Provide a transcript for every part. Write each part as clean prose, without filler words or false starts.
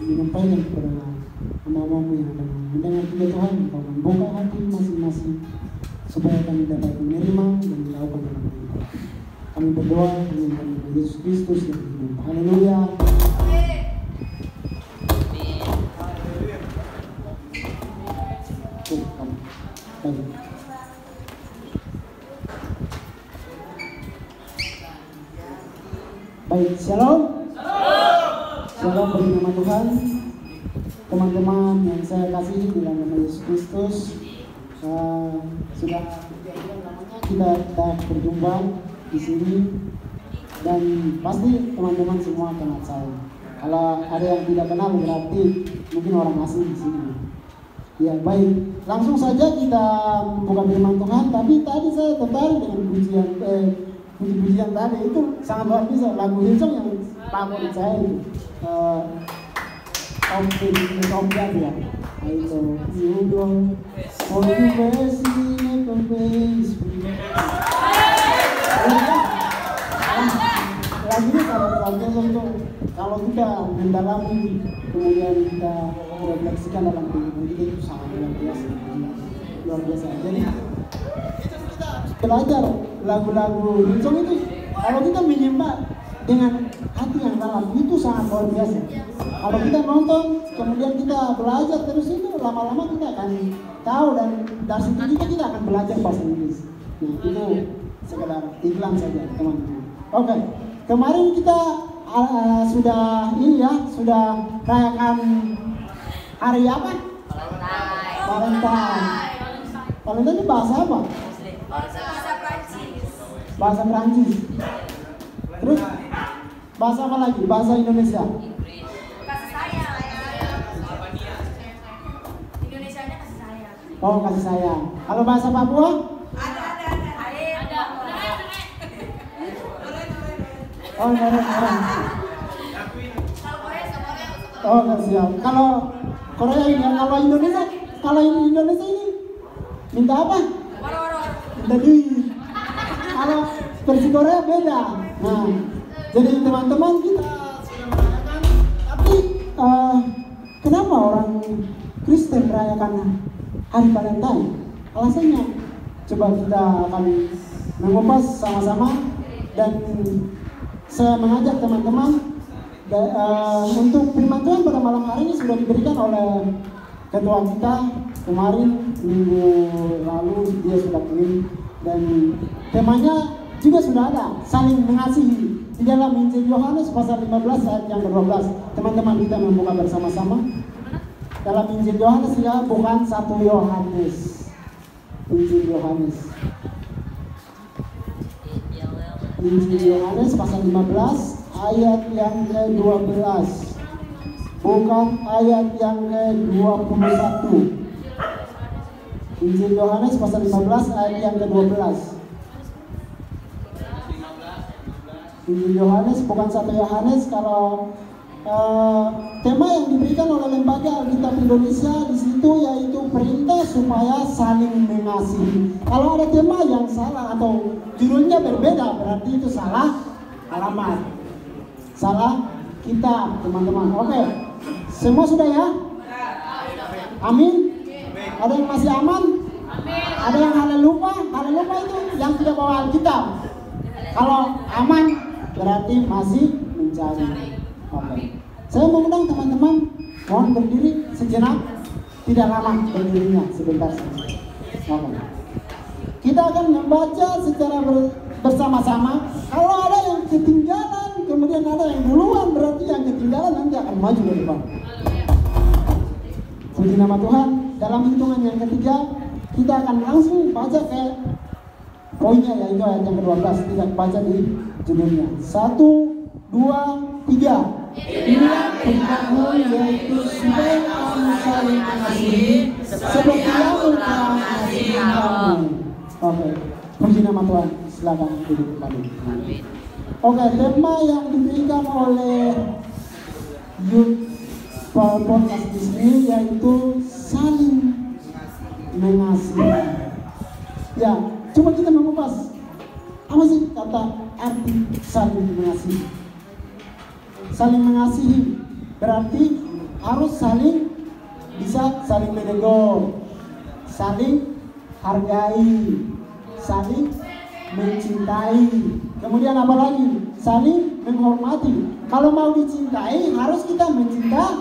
menyampaikan kepada hamba-hamba yang akan mendengar firman Tuhan, Engkau membuka hati masing-masing supaya kami dapat menerima dan melakukan dalam hidup. Kami berdoa dengan nama Yesus Kristus yang hidup. Haleluya. Baik, shalom. Shalom bagi nama Tuhan. Teman-teman yang saya kasihi dalam nama Yesus Kristus, sudah 3 bulan lamanya kita berjumpa di sini, dan pasti teman-teman semua kenal saya. Kalau ada yang tidak kenal berarti mungkin orang asing di sini. Ya baik, langsung saja kita buka firman Tuhan. Tapi tadi saya tertarik dengan puji-pujian tadi, itu sangat luar biasa. Lagu Hillsong yang favorit saya itu Om ya. Ayo you for the best in the best. Lagunya sangat untuk kalau kita mendalami, kemudian kita refleksikan dalam kehidupan kita, itu sangat luar biasa. Jadi kita belajar lagu-lagu Hillsong itu, kalau kita menyembah dengan hati yang dalam, itu sangat luar biasa. Kalau kita nonton, kemudian kita belajar terus, itu lama-lama kita akan tahu, dan dari situ juga kita akan belajar bahasa Inggris. Nah, itu sekedar iklan saja, teman-teman. Oke, kemarin kita sudah rayakan hari apa? Valentine. Valentine itu bahasa apa? Bahasa Prancis. Bahasa Prancis. Terus bahasa apa lagi? Bahasa Indonesia. Kasih sayang. Indonesianya kasih sayang. Oh, kasih sayang. Kalau bahasa Papua? Ada. Oh, ada. Kalau Korea sama Korea. Oh, siap. Kalau Korea ini, kalau Indonesia ini minta apa? Waro. Minta duit. Kalau versi Korea beda. Nah, jadi teman-teman kita sudah merayakan, tapi kenapa orang Kristen merayakan hari Valentine? Alasannya coba kita akan mengupas sama-sama, dan saya mengajak teman-teman untuk firman Tuhan pada malam hari ini sudah diberikan oleh ketua kita kemarin, minggu lalu dia sudah kirim, dan temanya juga sudah ada, saling mengasihi, di dalam Injil Yohanes pasal 15 ayat yang ke-12. Teman-teman kita membuka bersama-sama dalam Injil Yohanes, ya, bukan 1 Yohanes, Injil Yohanes. Injil Yohanes pasal 15 ayat yang ke-12, bukan ayat yang ke-21. Injil Yohanes pasal 15 ayat yang ke-12. Injil Yohanes bukan 1 Yohanes. Kalau tema yang diberikan oleh Lembaga Alkitab Indonesia di situ yaitu perintah supaya saling mengasihi. Kalau ada tema yang salah atau judulnya berbeda, berarti itu salah alamat, salah kitab, teman-teman. Oke, semua sudah ya? Amin. Ada yang masih aman? Ada yang haleluya? Haleluya itu yang tidak bawa Alkitab. Kalau aman berarti masih mencari. Oke. Saya mengundang teman-teman, mohon berdiri sejenak, tidak lama berdirinya, sebentar saja. Oke. Kita akan membaca secara bersama-sama. Kalau ada yang ketinggalan, kemudian ada yang duluan, berarti yang ketinggalan nanti akan maju ke depan. Puji nama Tuhan. Dalam hitungan yang ketiga, kita akan langsung baca ke poinnya, yaitu ayat yang ke-12. Tidak baca di judulnya. 1, 2, 3. Inilah perintahmu, yaitu supaya kamu saling mengasihi seperti aku telah mengasihi kamu. Oke, puji nama Tuhan. Silakan duduk kembali. Oke, tema yang diberikan oleh Youth Podcast di sini yaitu saling mengasihi. Ya, coba kita mengupas apa sih kata arti saling mengasihi. Saling mengasihi berarti harus saling bisa saling menegur, saling hargai, saling mencintai. Kemudian apa lagi? Saling menghormati. Kalau mau dicintai harus kita mencintai.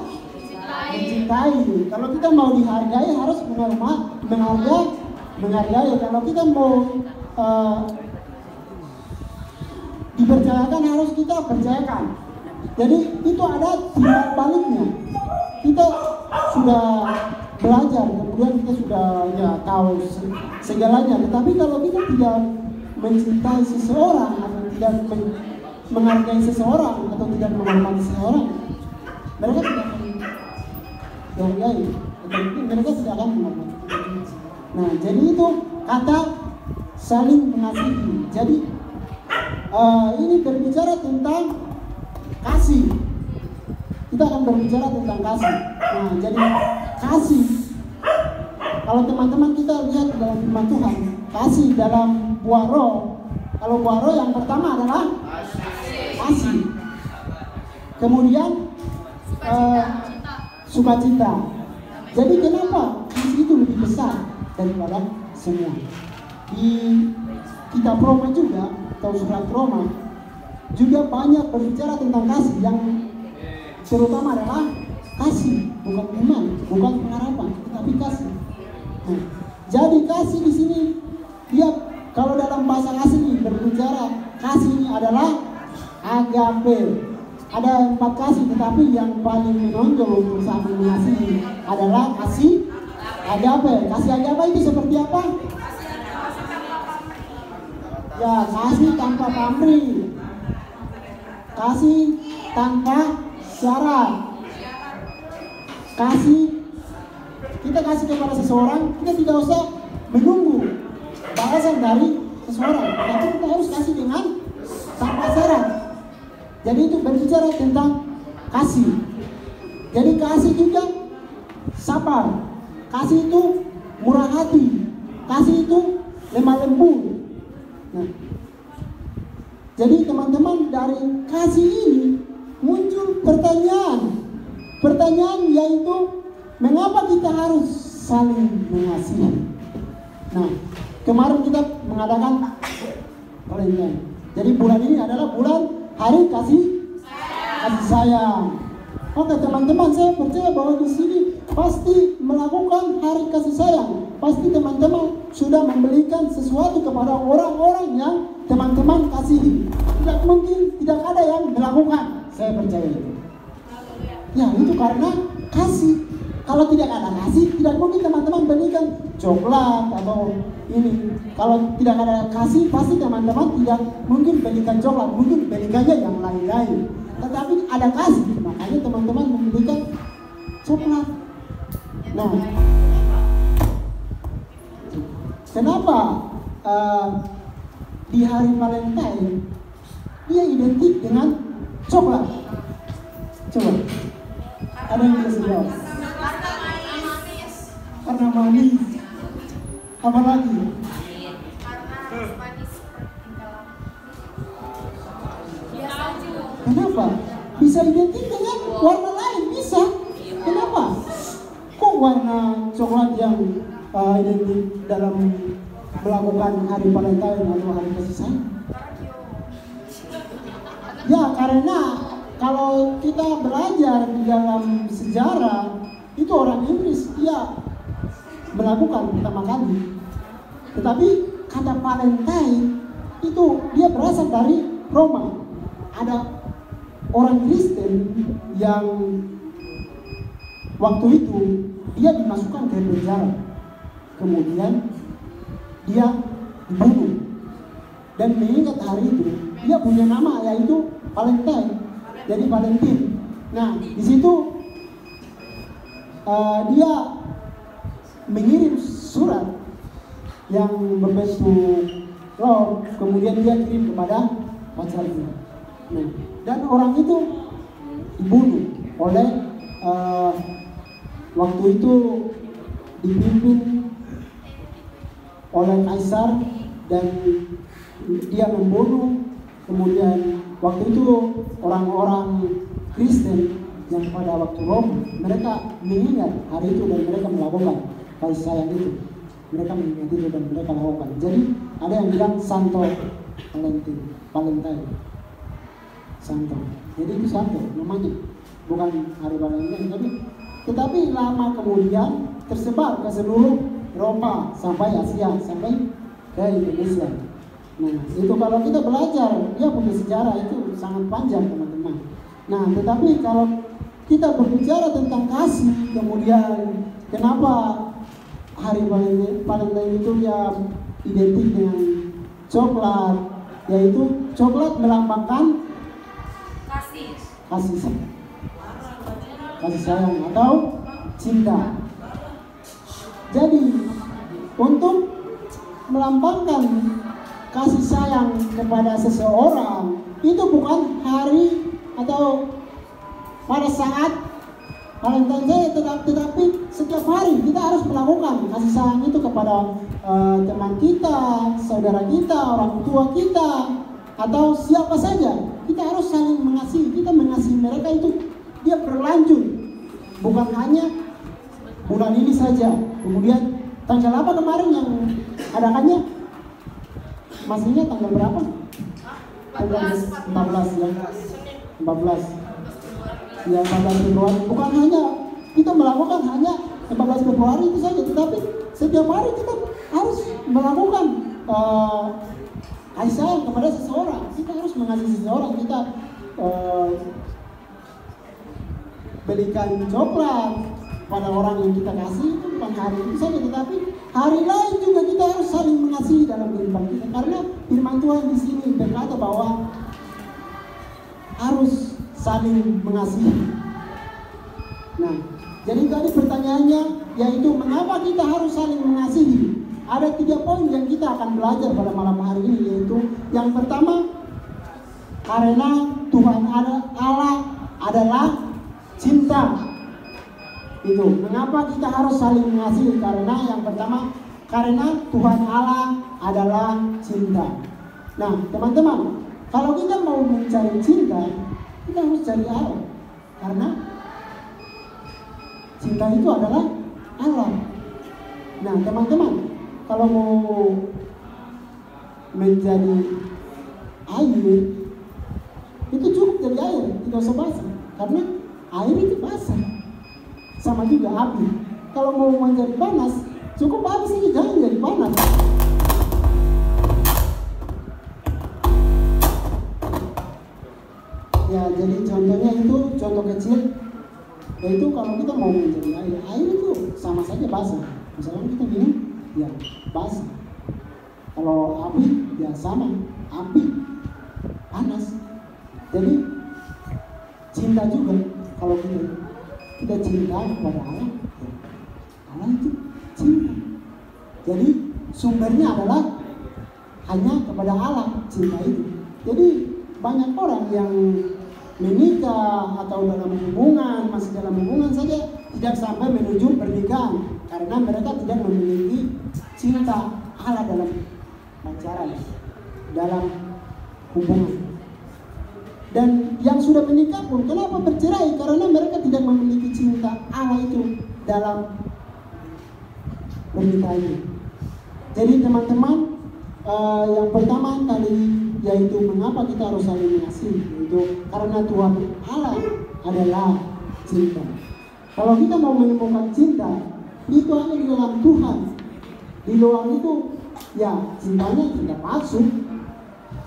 Kalau kita mau dihargai harus menghargai. Kalau kita mau dipercayakan harus kita percayakan. Jadi itu ada timbal baliknya. Kita sudah belajar, kemudian kita sudah tahu segalanya. Tetapi kalau kita tidak mencintai seseorang atau tidak menghargai seseorang atau tidak menghormati seseorang, mereka tidak akan dihargai, atau mereka tidak akan menghormati. Nah, jadi itu kata saling mengasihi. Jadi ini berbicara tentang kasih. Kita akan berbicara tentang kasih. Nah, jadi kasih. Kalau teman-teman kita lihat dalam firman Tuhan, kasih dalam buah roh. Kalau buah roh yang pertama adalah kasih. Kemudian sukacita. Jadi kenapa kasih itu lebih besar daripada semua? Di kitab Roma juga, atau surat Roma juga banyak berbicara tentang kasih, yang terutama adalah kasih, bukan iman, bukan pengharapan, tetapi kasih. Nah, jadi kasih di sini dia kalau dalam bahasa asli berbicara kasih ini adalah agape. Ada 4 kasih, tetapi yang paling menonjol untuk saling mengasihi adalah kasih agape. Kasih agape itu seperti apa? Ya, kasih tanpa pamrih, kasih tanpa syarat, kasih kita kasih kepada seseorang, kita tidak usah menunggu balasan dari seseorang, tapi kita harus kasih dengan tanpa syarat. Jadi itu berbicara tentang kasih. Jadi kasih juga sabar, kasih itu murah hati, kasih itu lemah lembut. Nah, jadi teman-teman, dari kasih ini muncul pertanyaan yaitu mengapa kita harus saling mengasihi. Nah, kemarin kita mengadakan Valentine. Jadi bulan ini adalah bulan hari kasih sayang. Oke teman-teman, saya percaya bahwa di sini pasti melakukan hari kasih sayang. Pasti teman-teman sudah memberikan sesuatu kepada orang-orang yang teman-teman kasihi. Tidak mungkin tidak ada yang melakukan. Saya percaya itu. Ya, itu karena kasih. Kalau tidak ada kasih, tidak mungkin teman-teman berikan coklat atau ini. Kalau tidak ada kasih, pasti teman-teman tidak mungkin berikan coklat, mungkin berikannya yang lain-lain. Tetapi ada kasih, makanya teman-teman memberikan coklat. Nah, kenapa di hari Valentine dia identik dengan coklat? Coba, ada yang bisa jawab? Karena manis. Apa lagi? Kenapa? Bisa identik dengan warna lain, bisa. Kenapa? Kok warna coklat yang identik dalam melakukan hari Valentine atau hari kasih sayang? Ya, karena kalau kita belajar di dalam sejarah, itu orang Inggris dia melakukan pertama kali. Tetapi kata Valentine itu dia berasal dari Roma. Ada orang Kristen yang waktu itu dia dimasukkan ke penjara. Kemudian dia dibunuh. Dan mengingat hari itu dia punya nama yaitu Valentine. Jadi Valentine. Nah, di situ dia mengirim surat yang berbentuk love, kemudian dia kirim kepada pacarnya. Nah, dan orang itu dibunuh oleh waktu itu dipimpin oleh kaisar, dan dia membunuh. Kemudian waktu itu orang-orang Kristen yang pada waktu Roma mereka mengingat hari itu dan mereka melakukan kasih sayang itu. Mereka mengingat itu dan mereka lakukan. Jadi ada yang bilang Santo Valentine. Santo. Jadi itu Santo namanya. Bukan hari Valentine tetapi lama kemudian tersebar ke seluruh Eropa sampai Asia sampai ke Indonesia. Nah, itu kalau kita belajar dia punya sejarah itu sangat panjang teman-teman. Nah, tetapi kalau kita berbicara tentang kasih, kemudian kenapa hari Valentine itu ya identik dengan coklat, yaitu coklat melambangkan kasih sayang atau cinta. Jadi untuk melambangkan kasih sayang kepada seseorang itu bukan hari atau pada saat Valentine Day, tetapi setiap hari kita harus melakukan kasih sayang itu kepada teman kita, saudara kita, orang tua kita, atau siapa saja. Kita harus saling mengasihi. Kita mengasihi mereka itu dia berlanjut, bukan hanya bulan ini saja. Kemudian tanggal apa kemarin yang adakannya? Masihnya tanggal berapa? 14 ya. 14. Ya 14 Februari. Bukan hanya kita melakukan hanya 14 Februari itu saja, tetapi setiap hari kita harus melakukan kasih sayang kepada seseorang. Kita harus mengasihi seseorang. Kita belikan coklat pada orang yang kita kasih itu bukan hari itu saja, tetapi hari lain juga kita harus saling mengasihi dalam kehidupan kita. Karena firman Tuhan di sini berkata bahwa harus saling mengasihi. Nah, jadi tadi pertanyaannya yaitu mengapa kita harus saling mengasihi? Ada 3 poin yang kita akan belajar pada malam hari ini, yaitu yang pertama, karena Tuhan Allah adalah cinta. Itu mengapa kita harus saling mengasihi? Karena yang pertama, karena Tuhan Allah adalah cinta. Nah, teman-teman, kalau kita mau mencari cinta, kita harus cari Allah. Karena cinta itu adalah Allah. Nah, teman-teman, kalau mau menjadi air, itu cukup jadi air, tidak usah basah. Karena air itu basah. Sama juga api. Kalau mau menjadi panas, cukup api saja, jangan jadi panas. Ya, jadi contohnya itu contoh kecil, yaitu kalau kita mau menjadi air itu sama saja basah. Misalnya kita minum, ya basah. Kalau api, ya sama, api panas. Jadi cinta juga, kalau kita cinta kepada Allah, Allah itu cinta. Jadi sumbernya adalah hanya kepada Allah cinta itu. Jadi banyak orang yang menikah atau dalam hubungan, masih dalam hubungan saja tidak sampai menuju pernikahan karena mereka tidak memiliki cinta Allah dalam pacaran, dalam hubungan. Dan yang sudah menikah pun kenapa bercerai? Karena mereka tidak memiliki cinta Allah itu dalam pernikahan ini. Jadi teman-teman, yang pertama tadi yaitu mengapa kita harus saling mengasihi, yaitu karena Tuhan Allah adalah cinta. Kalau kita mau menemukan cinta, itu hanya di dalam Tuhan. Di luar itu, ya cintanya cinta palsu.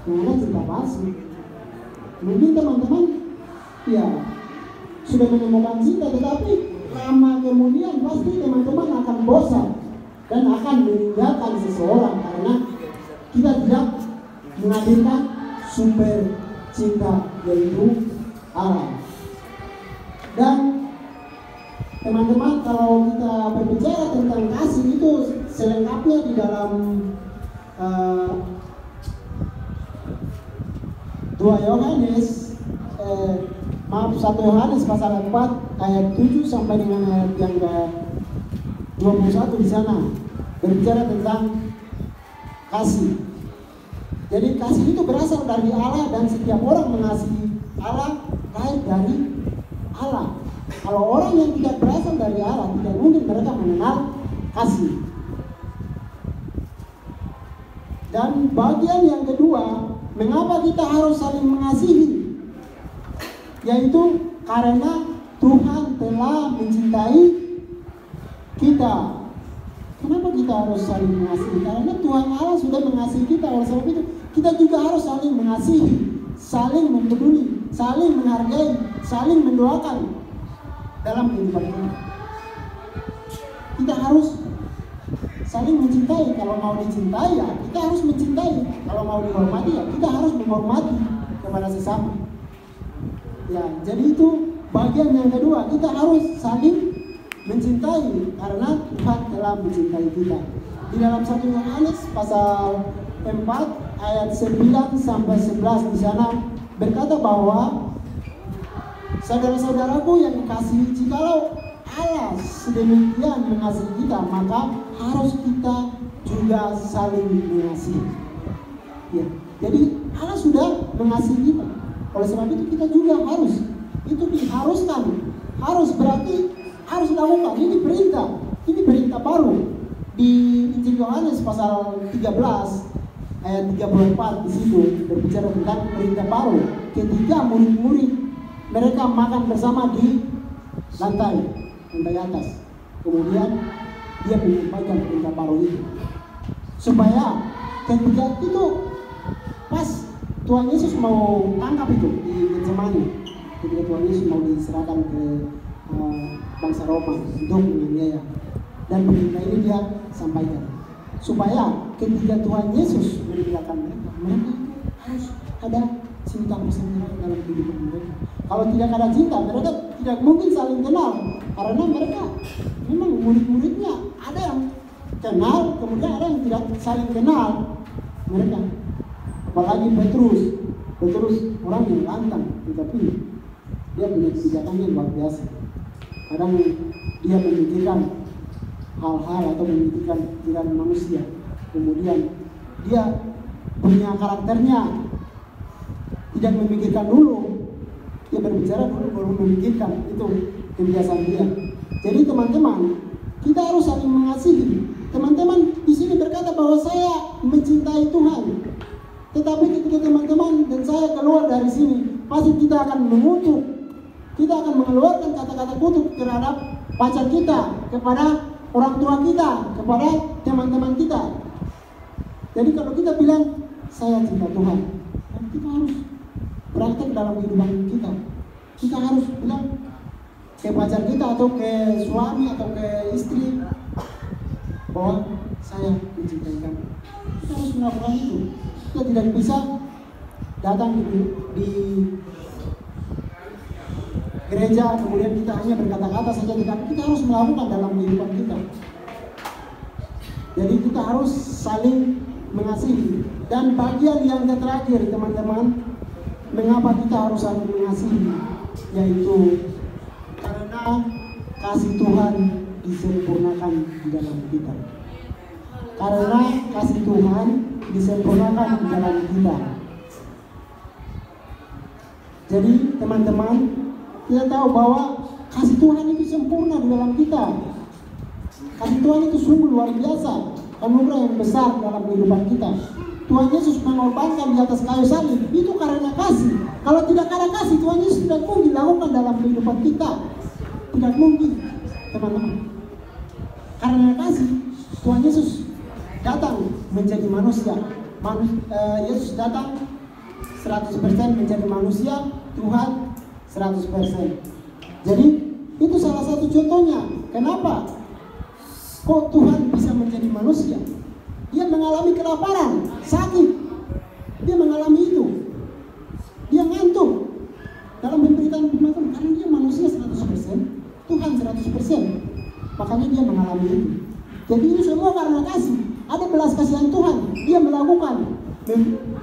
Karena cinta palsu. Mungkin teman-teman, ya sudah menemukan cinta, tetapi lama kemudian pasti teman-teman akan bosan dan akan meninggalkan seseorang karena kita tidak menghadirkan sumber cinta yaitu Allah. Dan teman-teman, kalau kita berbicara tentang kasih itu selengkapnya di dalam 1 Yohanes pasal 4 ayat 7 sampai dengan ayat yang ke-21 di sana berbicara tentang kasih. Jadi kasih itu berasal dari Allah dan setiap orang mengasihi Allah lahir dari Allah. Kalau orang yang tidak berasal dari Allah, tidak mungkin mereka mengenal kasih. Dan bagian yang kedua, mengapa kita harus saling mengasihi? Yaitu karena Tuhan telah mencintai kita. Kenapa kita harus saling mengasihi? Karena Tuhan Allah sudah mengasihi kita. Oleh sebab itu, kita juga harus saling mengasihi, saling mempeduli, saling menghargai, saling mendoakan dalam kehidupan kita. Kita harus saling mencintai. Kalau mau dicintai ya kita harus mencintai. Kalau mau dihormati ya kita harus menghormati kepada sesama. Ya, jadi itu bagian yang kedua, kita harus saling mencintai karena Tuhan telah mencintai kita. Di dalam 1 Yohanes pasal 4 ayat 9 sampai 11 di sana berkata bahwa saudara-saudaraku yang dikasihi, jikalau Allah sedemikian mengasihi kita, maka harus kita juga saling mengasihi. Ya, jadi Allah sudah mengasihi kita. Oleh sebab itu kita juga harus. Itu diharuskan. Harus berarti harus dilakukan. Ini perintah. Ini perintah baru. Di Injil Yohanes pasal 13 ayat 34 di situ berbicara tentang perintah baru. Ketika murid-murid mereka makan bersama di lantai atas. Kemudian dia menyampaikan perintah baru itu. Supaya ketika itu pas Tuhan Yesus mau tangkap itu di Getsemani, ketika Tuhan Yesus mau diserahkan ke bangsa Roma untuk menganiaya, dan perintah ini dia sampaikan supaya ketika Tuhan Yesus meninggalkan mereka harus ada cinta bersama dalam kehidupan mereka. Kalau tidak ada cinta, mereka tidak mungkin saling kenal, karena mereka memang murid-muridnya ada yang kenal, kemudian ada yang tidak saling kenal mereka. Apalagi Petrus orang yang lantang, tetapi dia punya kebijakan yang luar biasa. Kadang dia memikirkan hal-hal atau memikirkan pikiran manusia, kemudian dia punya karakternya, tidak memikirkan dulu, dia berbicara dulu baru memikirkan. Itu kebiasaan dia. Jadi teman-teman, kita harus saling mengasihi. Teman-teman di sini berkata bahwa saya mencintai Tuhan. Tetapi ketika teman-teman dan saya keluar dari sini, pasti kita akan mengutuk. Kita akan mengeluarkan kata-kata kutuk terhadap pacar kita, kepada orang tua kita, kepada teman-teman kita. Jadi kalau kita bilang saya cinta Tuhan, kita harus praktek dalam kehidupan kita. Kita harus bilang ke pacar kita atau ke suami atau ke istri bahwa saya mencintai kamu. Kita harus melakukan itu. Kita tidak bisa datang di gereja kemudian kita hanya berkata-kata saja, kita harus melakukan dalam kehidupan kita. Jadi kita harus saling mengasihi. Dan bagian yang terakhir teman-teman, mengapa kita harus saling mengasihi, yaitu karena kasih Tuhan disempurnakan di dalam kita. Karena kasih Tuhan disempurnakan di dalam kita. Jadi teman-teman, kita tahu bahwa kasih Tuhan itu sempurna di dalam kita. Kasih Tuhan itu sungguh luar biasa, anugerah yang besar dalam kehidupan kita. Tuhan Yesus mengorbankan di atas kayu salib itu karena kasih. Kalau tidak ada kasih, Tuhan Yesus tidak mungkin lakukan dalam kehidupan kita. Tidak mungkin, teman-teman. Karena kasih, Tuhan Yesus datang menjadi manusia. Yesus datang 100% menjadi manusia, Tuhan 100%. Jadi itu salah satu contohnya. Kenapa kok Tuhan bisa menjadi manusia? Dia mengalami kelaparan, sakit. Dia mengalami itu. Dia ngantuk dalam pemberitaan firman karena dia manusia 100%, Tuhan 100%. Makanya dia mengalami itu. Jadi ini semua karena kasih. Ada belas kasihan Tuhan. Dia melakukan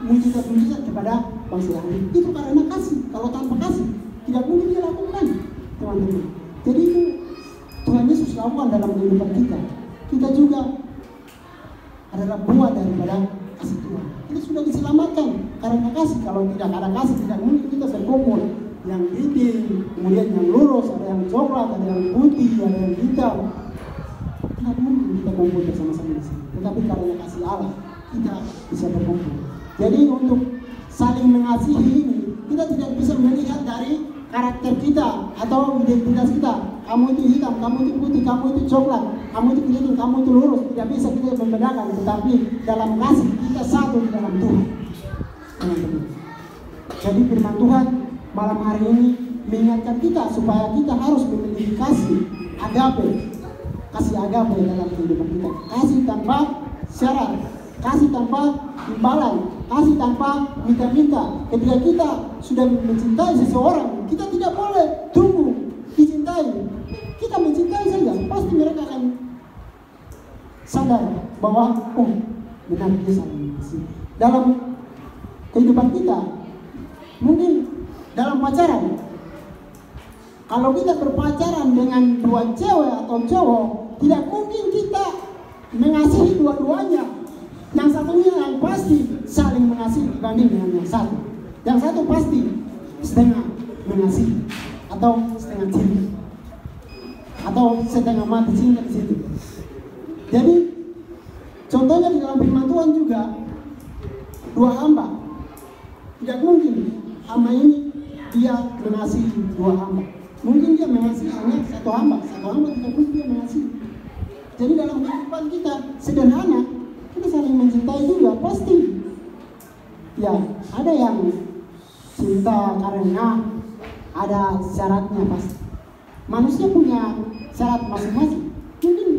mujizat-mujizat kepada bangsa Yahudi. Itu karena kasih. Kalau tanpa kasih tidak mungkin dia lakukan, teman-teman. Jadi itu Tuhan Yesus lakukan dalam kehidupan kita. Kita juga adalah buah daripada kasih Tuhan. Kita sudah diselamatkan karena kasih. Kalau tidak ada kasih, tidak mungkin kita berkumpul yang keriting, kemudian yang lurus, ada yang coklat, ada yang putih, ada yang hitam. Tidak mungkin kita kumpul bersama-sama di sini. Tetapi karena kasih Allah, kita bisa berkumpul. Jadi untuk saling mengasihi ini, kita tidak bisa melihat dari karakter kita atau identitas kita. Kamu itu hitam, kamu itu putih, kamu itu coklat, kamu itu keriting, kamu itu lurus. Tidak bisa kita membedakan. Tetapi dalam kasih kita satu di dalam Tuhan. Jadi firman Tuhan malam hari ini mengingatkan kita supaya kita harus memiliki kasih agape, kasih agape dalam kehidupan kita. Kasih tanpa syarat, kasih tanpa imbalan, kasih tanpa minta-minta. Ketika kita sudah mencintai seseorang, kita tidak boleh tunggu dicintai. Kita mencintai saja, pasti mereka akan sadar bahwa oh benar dia saling mengasihi. Dalam kehidupan kita, mungkin dalam pacaran, kalau kita berpacaran dengan dua cewek atau cowok, tidak mungkin kita mengasihi dua-duanya. Yang satunya yang pasti saling mengasihi dibanding dengan yang satu. Yang satu pasti setengah mengasihi atau setengah cinta atau setengah mati cinta di situ. Jadi contohnya di dalam firman Tuhan juga dua hamba. Tidak mungkin hamba ini dia mengasihi dua hamba. Mungkin dia mengasihi hanya satu hamba tidak mungkin dia mengasihi. Jadi dalam kehidupan kita sederhana, kita saling mencintai juga pasti. Ya, ada yang cinta karena ada syaratnya pasti. Manusia punya syarat masing-masing. Mungkin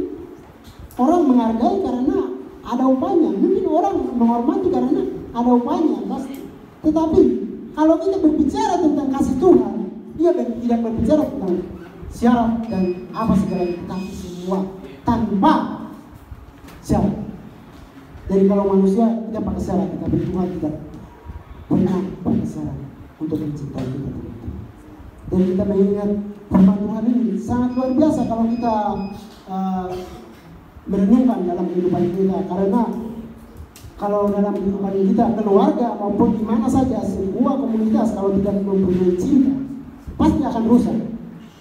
orang menghargai karena ada upahnya. Mungkin orang menghormati karena ada upahnya pasti. Tetapi kalau kita berbicara tentang kasih Tuhan, dia tidak berbicara tentang syarat dan apa segala, tetapi semua tanpa syarat. Jadi kalau manusia kita pakai syarat, tetapi Tuhan tidak pernah pakai syarat untuk mencintai kita. Dan kita mengingat firman Tuhan ini sangat luar biasa kalau kita merenungkan dalam kehidupan kita. Karena kalau dalam kehidupan kita, keluarga maupun di mana saja, sebuah komunitas kalau tidak mempunyai cinta, pasti akan rusak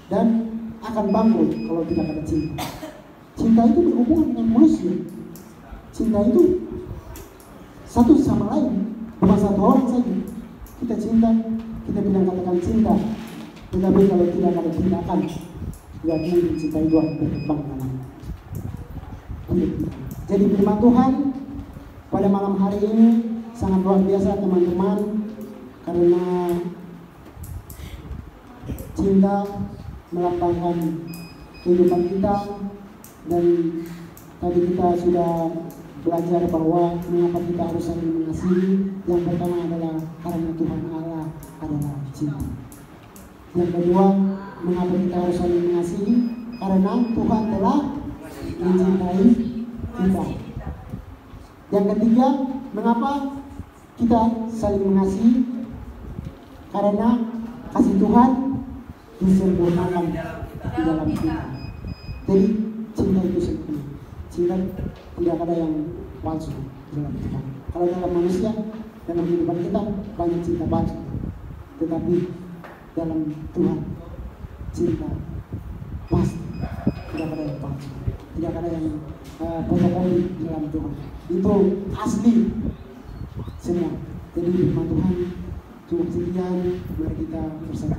dan akan bangkrut kalau tidak ada cinta. Cinta itu berhubungan dengan manusia. Cinta itu satu sama lain, bukan satu orang saja. Kita cinta, kita bilang katakan cinta. Tetapi kalau tidak ada tindakan, tidak mungkin cinta itu akan berkembang dalam hidup kita. Jadi firman Tuhan pada malam hari ini sangat luar biasa teman-teman, karena cinta melambangkan kehidupan kita. Dan tadi kita sudah belajar bahwa mengapa kita harus saling mengasihi. Yang pertama adalah karena Tuhan Allah adalah cinta. Yang kedua, mengapa kita harus saling mengasihi? Karena Tuhan telah mencintai kita. Yang ketiga, mengapa kita saling mengasihi? Karena kasih Tuhan disempurnakan di dalam kita. Jadi cinta itu sempurna. Cinta tidak ada yang palsu dalam kita. Kalau dalam manusia, dalam kehidupan kita banyak cinta palsu. Tetapi dalam Tuhan cinta pasti tidak ada yang palsu, tidak ada yang fotokopi dalam Tuhan. Itu asli semua. Jadi firman Tuhan cukup sekian, mari kita bersama.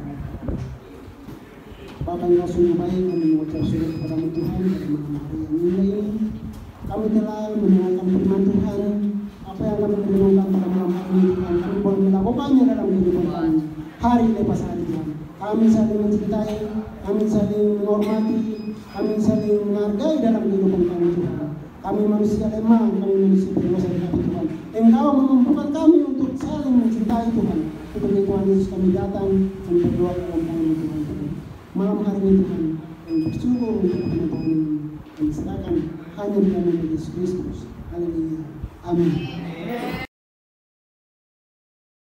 Bapak yang sungguh baik, kami mengucap syukur kepada Tuhan pada malam hari yang indah ini. Kami telah mendengarkan firman Tuhan. Apa yang kami renungkan pada malam hari ini, Tuhan, kami boleh melakukannya dalam kehidupan kami hari lepas hari, Tuhan. Kami saling mencintai, kami saling menghormati, kami saling menghargai dalam kehidupan kami, Tuhan. Kami manusia lemah, kami manusia berdosa di hati, Tuhan. Engkau memampukan kami untuk saling mencintai, Tuhan. Untuk itu Tuhan Yesus kami datang dan berdoa dalam nama Tuhan. Malam hari ini Tuhan, kami bersyukur untuk Tuhan ini. Kami serahkan hanya di dalam Yesus Kristus. Haleluya. Amin.